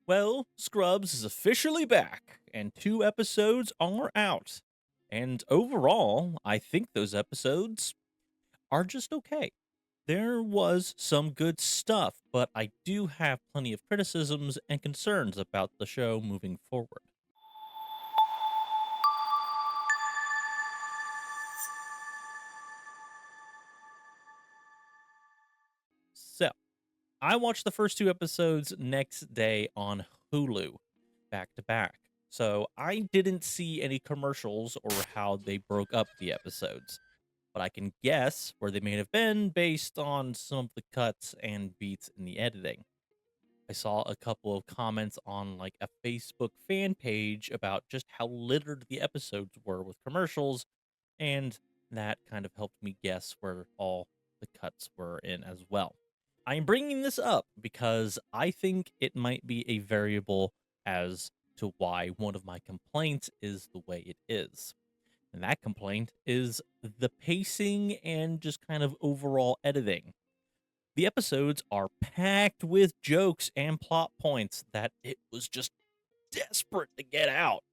Well, Scrubs is officially back, and 2 episodes are out. And overall, I think those episodes are just okay. There was some good stuff, but I do have plenty of criticisms and concerns about the show moving forward. So, I watched the first 2 episodes next day on Hulu, back to back. So, I didn't see any commercials or how they broke up the episodes, but I can guess where they may have been based on some of the cuts and beats in the editing. I saw a couple of comments on like a Facebook fan page about just how littered the episodes were with commercials, and that kind of helped me guess where all the cuts were in as well. I am bringing this up because I think it might be a variable as to why one of my complaints is the way it is. And that complaint is the pacing and just kind of overall editing. The episodes are packed with jokes and plot points that it was just desperate to get out.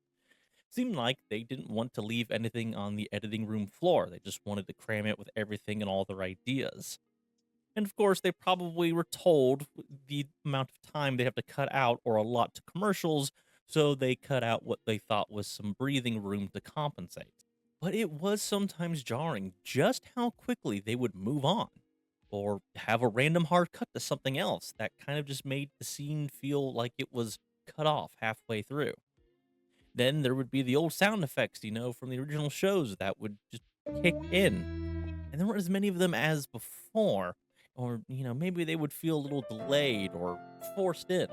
Seemed like they didn't want to leave anything on the editing room floor. They just wanted to cram it with everything and all their ideas. And of course, they probably were told the amount of time they have to cut out or a lot to commercials, so they cut out what they thought was some breathing room to compensate. But it was sometimes jarring just how quickly they would move on or have a random hard cut to something else that kind of just made the scene feel like it was cut off halfway through. Then there would be the old sound effects, from the original shows that would just kick in. And there weren't as many of them as before. Or, maybe they would feel a little delayed or forced in.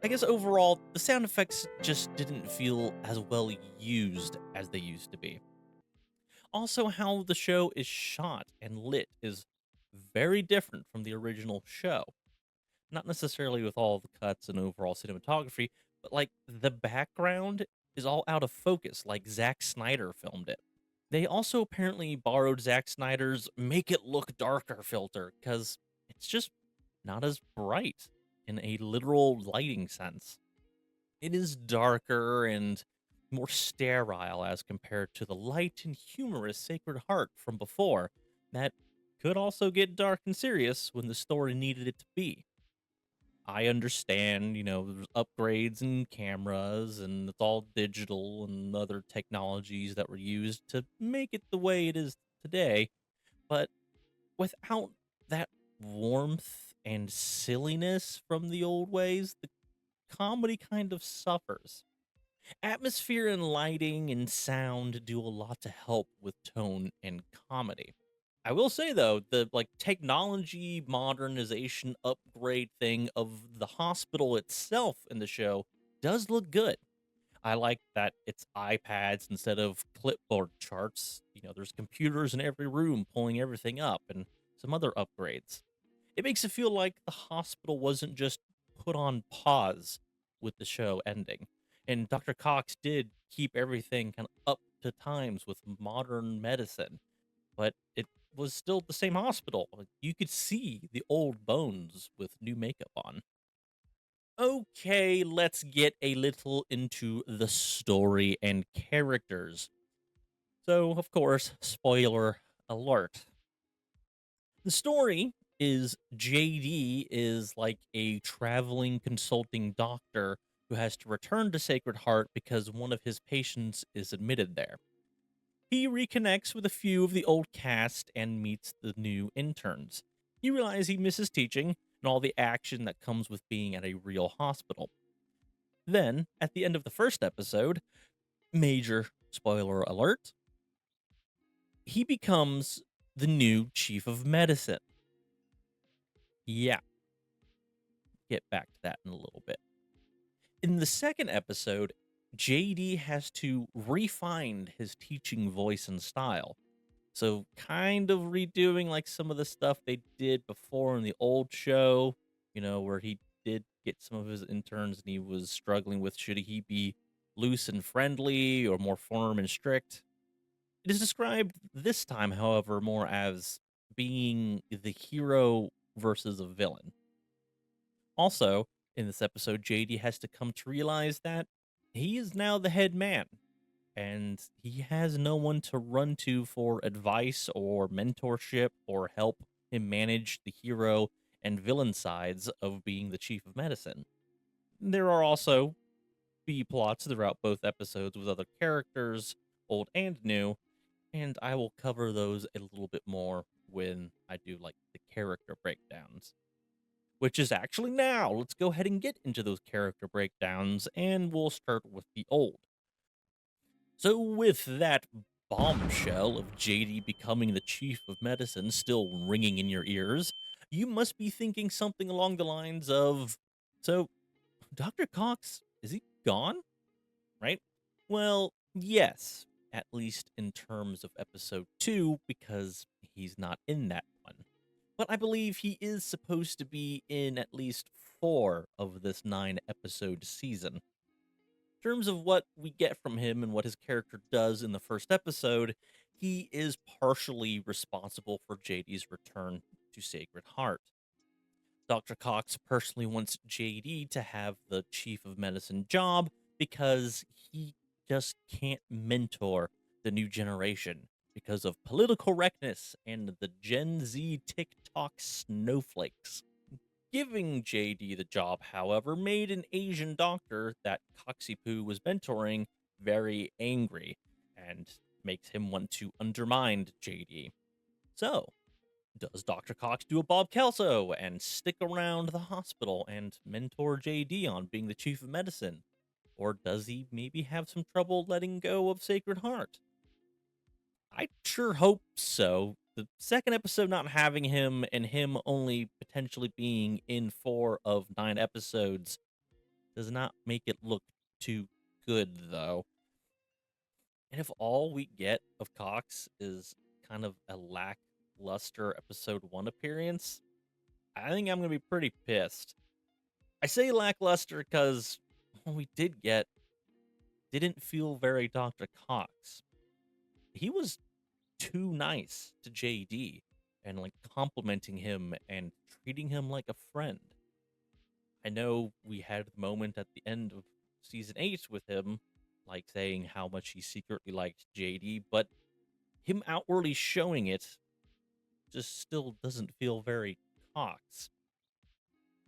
I guess overall, the sound effects just didn't feel as well used as they used to be. Also, how the show is shot and lit is very different from the original show. Not necessarily with all the cuts and overall cinematography, but like the background is all out of focus, like Zack Snyder filmed it. They also apparently borrowed Zack Snyder's make it look darker filter because it's just not as bright in a literal lighting sense. It is darker and more sterile as compared to the light and humorous Sacred Heart from before, that could also get dark and serious when the story needed it to be. I understand, there's upgrades and cameras and it's all digital and other technologies that were used to make it the way it is today, but without that warmth and silliness from the old ways, the comedy kind of suffers. Atmosphere and lighting and sound do a lot to help with tone and comedy. I will say though, the like technology modernization upgrade thing of the hospital itself in the show does look good. I like that it's iPads instead of clipboard charts. There's computers in every room pulling everything up and some other upgrades. It makes it feel like the hospital wasn't just put on pause with the show ending. And Dr. Cox did keep everything kind of up to times with modern medicine, but it was still the same hospital. Like, you could see the old bones with new makeup on. Okay, let's get a little into the story and characters. So, of course, spoiler alert. The story is JD is like a traveling consulting doctor who has to return to Sacred Heart because one of his patients is admitted there. He reconnects with a few of the old cast and meets the new interns. He realizes he misses teaching and all the action that comes with being at a real hospital. Then, at the end of the first episode, major spoiler alert, he becomes the new chief of medicine. Yeah, get back to that in a little bit. In the second episode, JD has to refine his teaching voice and style. So, kind of redoing like some of the stuff they did before in the old show, where he did get some of his interns and he was struggling with should he be loose and friendly or more firm and strict. It is described this time, however, more as being the hero versus a villain. Also, In this episode, JD has to come to realize that he is now the head man and he has no one to run to for advice or mentorship or help him manage the hero and villain sides of being the chief of medicine. There are also B plots throughout both episodes with other characters, old and new, and I will cover those a little bit more when I do like the character breakdowns, which is actually now. Let's go ahead and get into those character breakdowns, and we'll start with the old. So, with that bombshell of JD becoming the chief of medicine still ringing in your ears, you must be thinking something along the lines of, so, Dr. Cox, is he gone? Right? Well, yes, at least in terms of episode 2, because he's not in that one. But I believe he is supposed to be in at least 4 of this 9 episode season. In terms of what we get from him and what his character does in the first episode, he is partially responsible for JD's return to Sacred Heart. Dr. Cox personally wants JD to have the chief of medicine job because he just can't mentor the new generation because of political correctness and the Gen Z TikTok snowflakes. Giving JD the job, however, made an Asian doctor that Coxie was mentoring very angry and makes him want to undermine JD. So, does Dr. Cox do a Bob Kelso and stick around the hospital and mentor JD on being the chief of medicine? Or does he maybe have some trouble letting go of Sacred Heart? I sure hope so. The second episode not having him and him only potentially being in 4 of 9 episodes does not make it look too good, though. And if all we get of Cox is kind of a lackluster episode 1 appearance, I think I'm going to be pretty pissed. I say lackluster because what we did get didn't feel very Dr. Cox. He was too nice to JD and like complimenting him and treating him like a friend. I know we had the moment at the end of season 8 with him, like saying how much he secretly liked JD, but him outwardly showing it just still doesn't feel very Cox.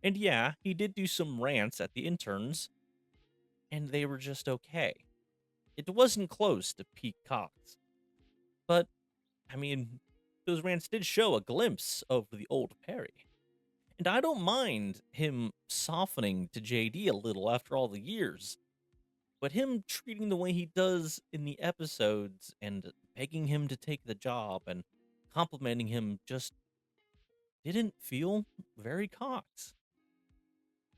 And yeah, he did do some rants at the interns, and they were just okay. It wasn't close to peak Cox. But, I mean, those rants did show a glimpse of the old Perry. And I don't mind him softening to JD a little after all the years. But him treating the way he does in the episodes and begging him to take the job and complimenting him just didn't feel very Cox.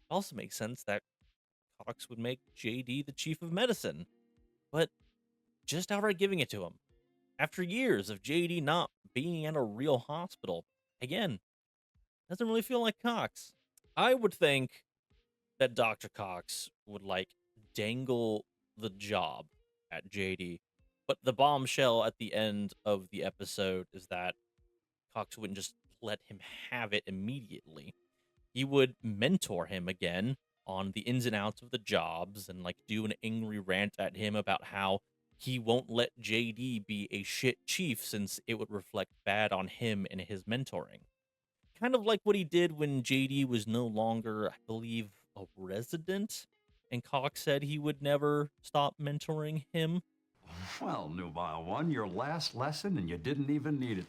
It also makes sense that Cox would make JD the chief of medicine, but just outright giving it to him. After years of JD not being at a real hospital, again, doesn't really feel like Cox. I would think that Dr. Cox would like dangle the job at JD, but the bombshell at the end of the episode is that Cox wouldn't just let him have it immediately. He would mentor him again on the ins and outs of the jobs and like do an angry rant at him about how he won't let JD be a shit chief since it would reflect bad on him and his mentoring. Kind of like what he did when JD was no longer, I believe, a resident, and Cox said he would never stop mentoring him. Well, Nubile One, your last lesson, and you didn't even need it.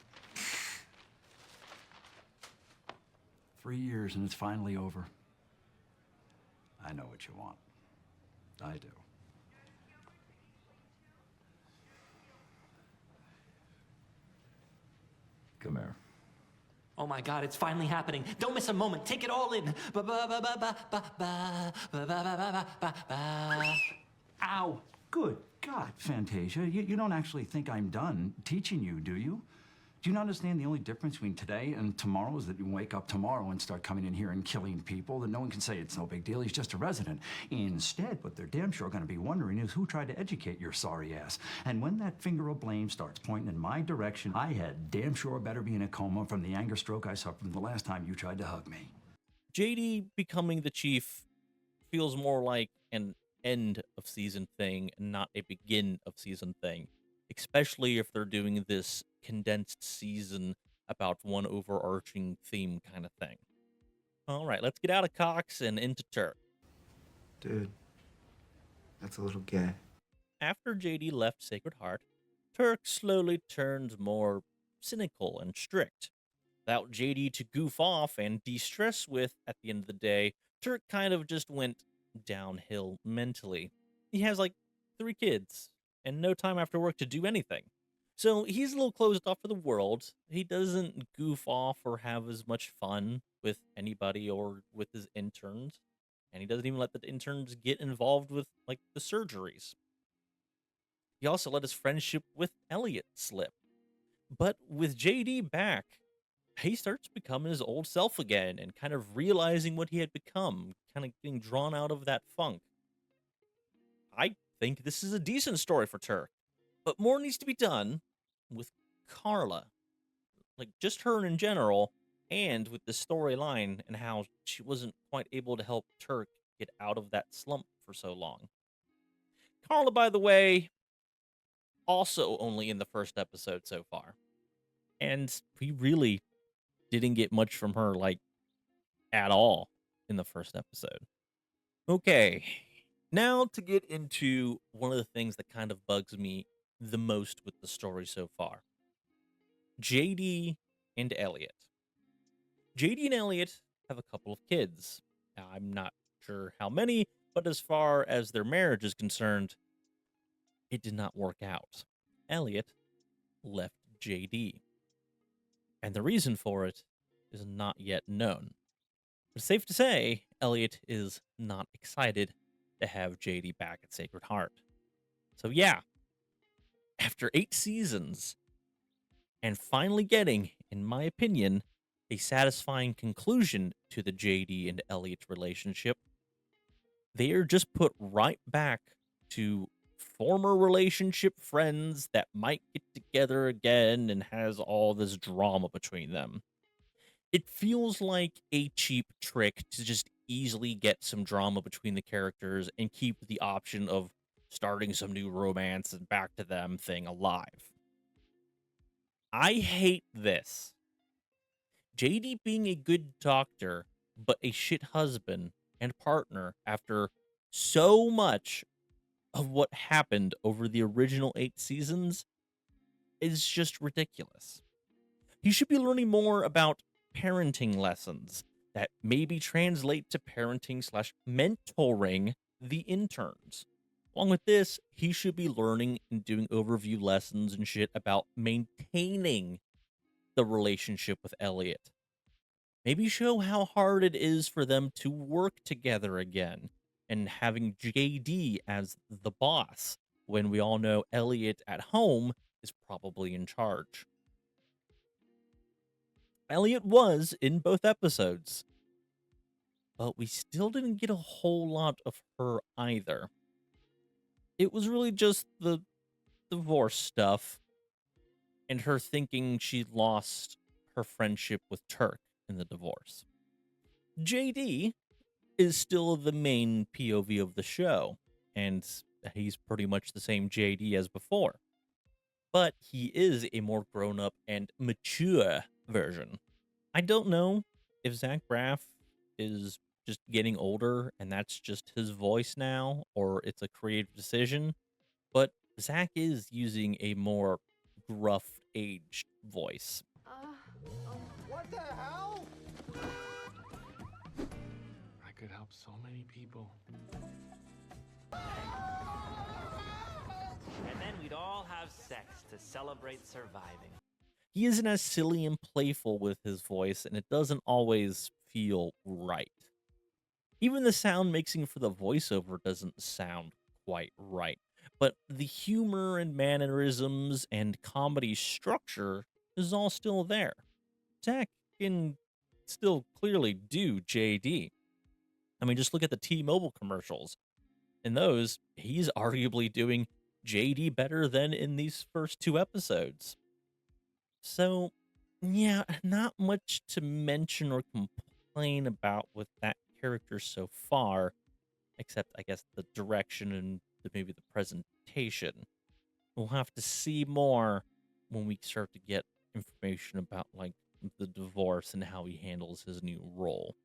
3 years, and it's finally over. I know what you want. I do. Come here. Oh my God, it's finally happening. Don't miss a moment. Take it all in. Ba ba ba ba ba ba ba ba ba ba ba ba. Ow! Good God, Fantasia, you don't actually think I'm done teaching you, do you? Do you not understand the only difference between today and tomorrow is that you wake up tomorrow and start coming in here and killing people, that no one can say it's no big deal, he's just a resident. Instead, what they're damn sure going to be wondering is who tried to educate your sorry ass. And when that finger of blame starts pointing in my direction, I had damn sure better be in a coma from the anger stroke I suffered the last time you tried to hug me. JD becoming the chief feels more like an end of season thing and not a begin of season thing, especially if they're doing this condensed season about one overarching theme kind of thing. All right, let's get out of Cox and into Turk. Dude, that's a little gay. After JD left Sacred Heart, Turk slowly turned more cynical and strict. Without JD to goof off and de stress with at the end of the day, Turk kind of just went downhill mentally. He has like 3 kids and no time after work to do anything. So he's a little closed off to the world. He doesn't goof off or have as much fun with anybody or with his interns. And he doesn't even let the interns get involved with like the surgeries. He also let his friendship with Elliot slip. But with JD back, he starts becoming his old self again and kind of realizing what he had become, kind of getting drawn out of that funk. I think this is a decent story for Turk, but more needs to be done with Carla. Like, just her in general, and with the storyline and how she wasn't quite able to help Turk get out of that slump for so long. Carla, by the way, also only in the first episode so far. And we really didn't get much from her, like, at all in the first episode. Okay, now to get into one of the things that kind of bugs me the most with the story so far. JD and Elliot. JD and Elliot have a couple of kids. Now, I'm not sure how many, but as far as their marriage is concerned, it did not work out. Elliot left JD. And the reason for it is not yet known. But it's safe to say, Elliot is not excited to have JD back at Sacred Heart. So yeah, after 8 seasons, and finally getting, in my opinion, a satisfying conclusion to the JD and Elliot relationship, they are just put right back to former relationship friends that might get together again and has all this drama between them. It feels like a cheap trick to just easily get some drama between the characters and keep the option of starting some new romance and back to them thing alive. I hate this. JD being a good doctor, but a shit husband and partner after so much of what happened over the original 8 seasons is just ridiculous. He should be learning more about parenting lessons that maybe translate to parenting slash mentoring the interns. Along with this, he should be learning and doing overview lessons and shit about maintaining the relationship with Elliot. Maybe show how hard it is for them to work together again, and having JD as the boss when we all know Elliot at home is probably in charge. Elliot was in both episodes, but we still didn't get a whole lot of her either. It was really just the divorce stuff and her thinking she lost her friendship with Turk in the divorce. JD is still the main POV of the show, and he's pretty much the same JD as before. But he is a more grown up and mature version. I don't know if Zach Braff is just getting older and that's just his voice now, or it's a creative decision, but Zach is using a more gruff, aged voice. What the hell? I could help so many people. And then we'd all have sex to celebrate surviving. He isn't as silly and playful with his voice, and it doesn't always feel right. Even the sound mixing for the voiceover doesn't sound quite right. But the humor and mannerisms and comedy structure is all still there. Zach can still clearly do JD. I mean, just look at the T-Mobile commercials. In those, he's arguably doing JD better than in these first 2 episodes. So, yeah, not much to mention or complain about with that character so far. except I guess the direction and maybe the presentation. We'll have to see more when we start to get information about like the divorce and how he handles his new role.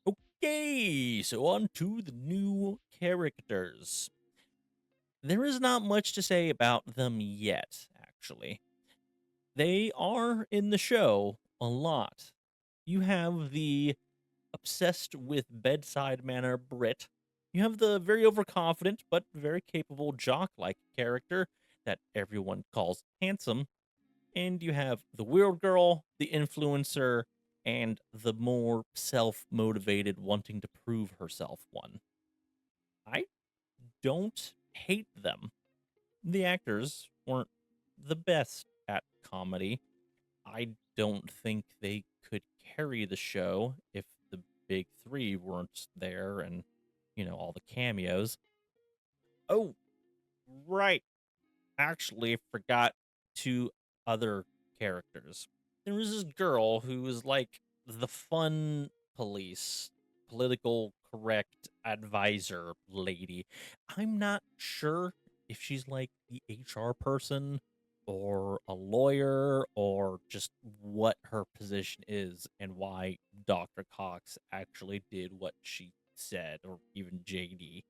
Okay, so on to the new characters. There is not much to say about them yet, actually. They are in the show a lot. You have the obsessed with bedside manner Brit. You have the very overconfident but very capable jock like character that everyone calls handsome. And you have the weird girl, the influencer, and the more self motivated, wanting to prove herself one. I don't hate them. The actors weren't the best at comedy. I don't think they could carry the show if the big three weren't there and, all the cameos. Oh, right. Actually, forgot two other characters. There was this girl who was like the fun police, political correct advisor lady. I'm not sure if she's like the HR person or a lawyer or just what her position is and why Dr. Cox actually did what she said, or even JD.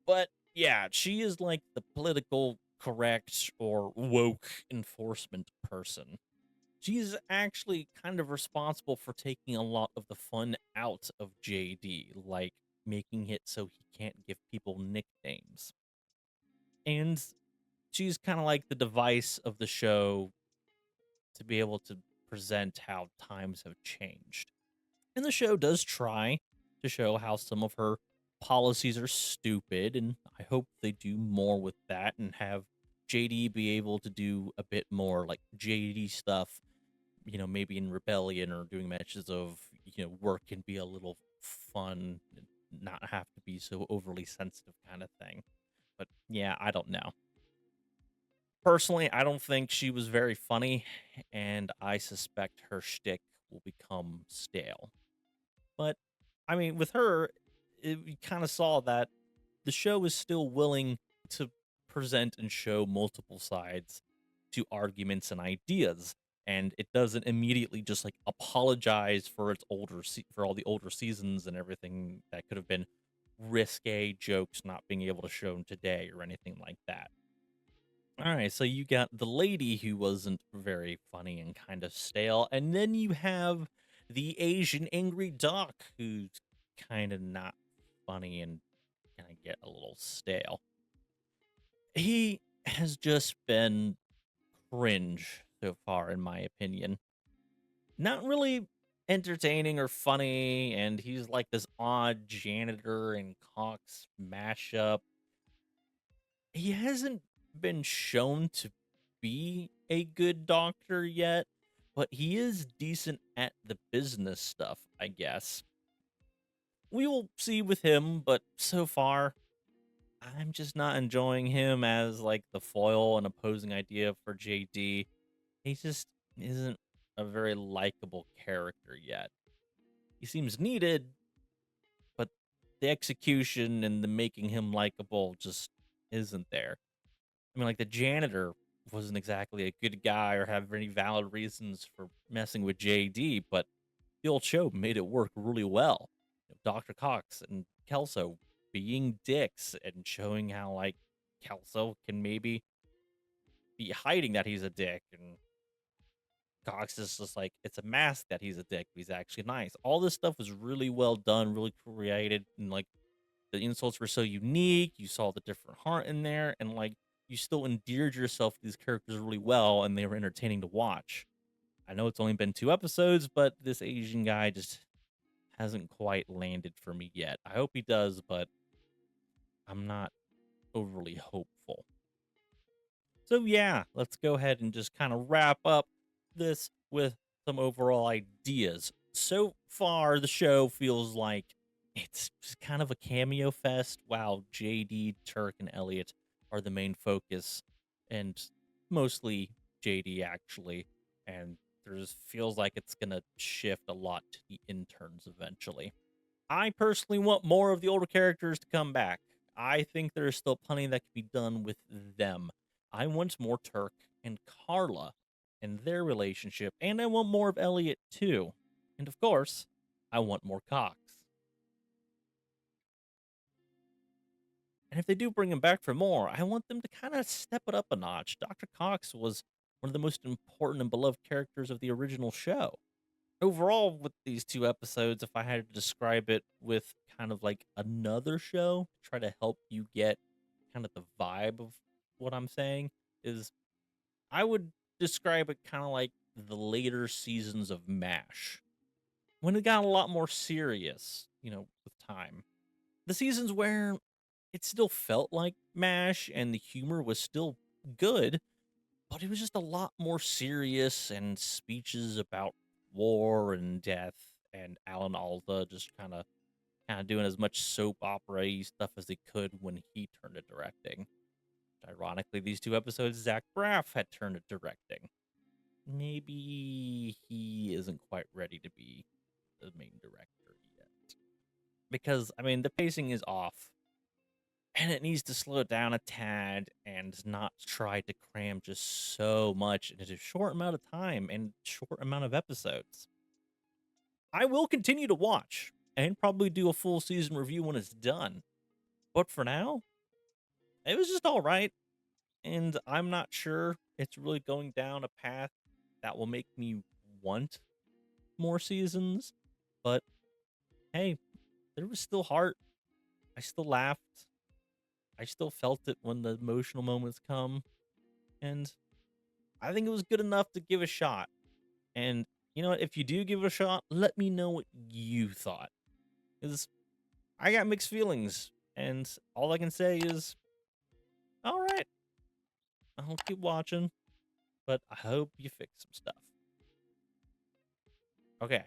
But yeah, she is like the political correct or woke enforcement person. She's actually kind of responsible for taking a lot of the fun out of JD, like making it so he can't give people nicknames. And she's kind of like the device of the show to be able to present how times have changed. And the show does try to show how some of her policies are stupid, and I hope they do more with that and have JD be able to do a bit more like JD stuff, maybe in Rebellion or doing matches of, work can be a little fun, and not have to be so overly sensitive kind of thing. But yeah, I don't know. Personally, I don't think she was very funny, and I suspect her shtick will become stale. But I mean, with her, we kind of saw that the show is still willing to present and show multiple sides to arguments and ideas, and it doesn't immediately just like apologize for its for all the older seasons and everything that could have been risque jokes not being able to show today or anything like that. All right, so you got the lady who wasn't very funny and kind of stale, and then you have the Asian angry doc who's kind of not funny and kind of get a little stale. He has just been cringe so far, in my opinion. Not really entertaining or funny, and he's like this odd janitor and Cox mashup. He hasn't been shown to be a good doctor yet, but he is decent at the business stuff, I guess. We will see with him, but so far, I'm just not enjoying him as like the foil and opposing idea for JD. He just isn't a very likable character yet. He seems needed, but the execution and the making him likable just isn't there. I mean, like the janitor wasn't exactly a good guy or have any valid reasons for messing with JD, but the old show made it work really well. Dr. Cox and Kelso being dicks and showing how like Kelso can maybe be hiding that he's a dick, and Cox is just like it's a mask that he's a dick, but he's actually nice. All this stuff was really well done, really created, and like the insults were so unique. You saw the different heart in there, and like you still endeared yourself to these characters really well, and they were entertaining to watch. I know it's only been 2 episodes, but this Asian guy just hasn't quite landed for me yet. I hope he does, but I'm not overly hopeful. So yeah, let's go ahead and just kind of wrap up this with some overall ideas. So far, the show feels like it's just kind of a cameo fest. While JD, Turk, and Elliot are the main focus, and mostly JD actually. And there's feels like it's gonna shift a lot to the interns eventually. I personally want more of the older characters to come back. I think there's still plenty that can be done with them. I want more Turk and Carla and their relationship, and I want more of Elliot too. And of course, I want more Cox. And if they do bring him back for more, I want them to kind of step it up a notch. Dr. Cox was one of the most important and beloved characters of the original show. Overall, with these two episodes, if I had to describe it with kind of like another show, try to help you get kind of the vibe of what I'm saying, is I would describe it kind of like the later seasons of MASH, when it got a lot more serious, with time. The seasons where it still felt like MASH and the humor was still good, but it was just a lot more serious, and speeches about war and death, and Alan Alda just kind of doing as much soap opera stuff as they could when he turned to directing. Ironically, these two episodes, Zach Braff had turned to directing. Maybe he isn't quite ready to be the main director yet. Because, the pacing is off. And it needs to slow it down a tad and not try to cram just so much into a short amount of time and short amount of episodes. I will continue to watch and probably do a full season review when it's done. But for now, it was just all right. And I'm not sure it's really going down a path that will make me want more seasons. But hey, there was still heart. I still laughed. I still felt it when the emotional moments come. And I think it was good enough to give a shot. And you know what? If you do give it a shot, let me know what you thought. Because I got mixed feelings. And all I can say is, all right, I'll keep watching. But I hope you fix some stuff. Okay.